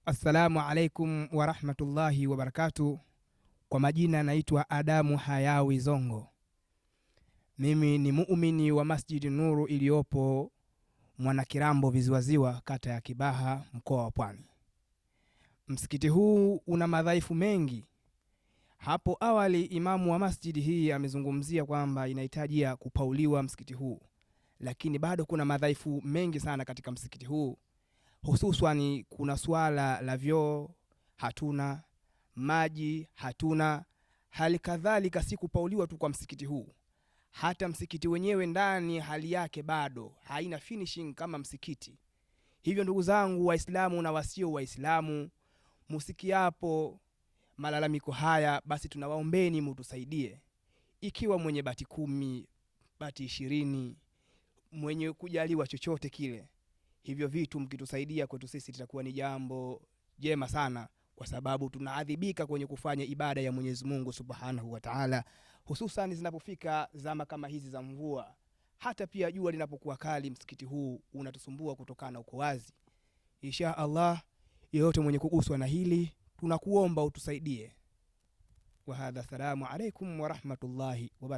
Assalamu alaikum wa rahmatullahi wa barakatuh. Kwa majina naitwa Adamu Hayawi Zongo. Mimi ni muumini wa Masjid Nuru iliyopo Mwanakirambo Viziwaziwa, kata ya Kibaha, mkoa wa Pwani. Msikiti huu una madhaifu mengi. Hapo awali imamu wa masjidi hii amezungumzia kwamba inahitaji kupauliwa msikiti huu, lakini bado kuna madhaifu mengi sana katika msikiti huu. Hususan kuna swala la vyoo hatuna, maji hatuna, hali kadhalika si kupauliwa tu kwa msikiti huu. Hata msikiti wenyewe ndani hali yake bado haina finishing kama msikiti. Hivyo ndugu zangu Waislamu na wasio Waislamu, musikiapo malalamiko haya, basi tunawaombeni mtusaidie. Ikiwa mwenye bati 10, bati 20, mwenye kujaliwa chochote kile, hivyo vitu mkitusaidia kwetu sisi litakuwa ni jambo jema sana, kwa sababu tunaadhibika kwenye kufanya ibada ya Mwenyezi Mungu Subhanahu wa Ta'ala, hususan zinapofika zama kama hizi za mvua. Hata pia jua linapokuwa kali, msikiti huu unatusumbua kutokana uko wazi. Insha Allah, yeyote mwenye kuguswa na hili tunakuomba utusaidie. Wa hadha, salamu alaikum wa rahmatullahi wa barakatuh.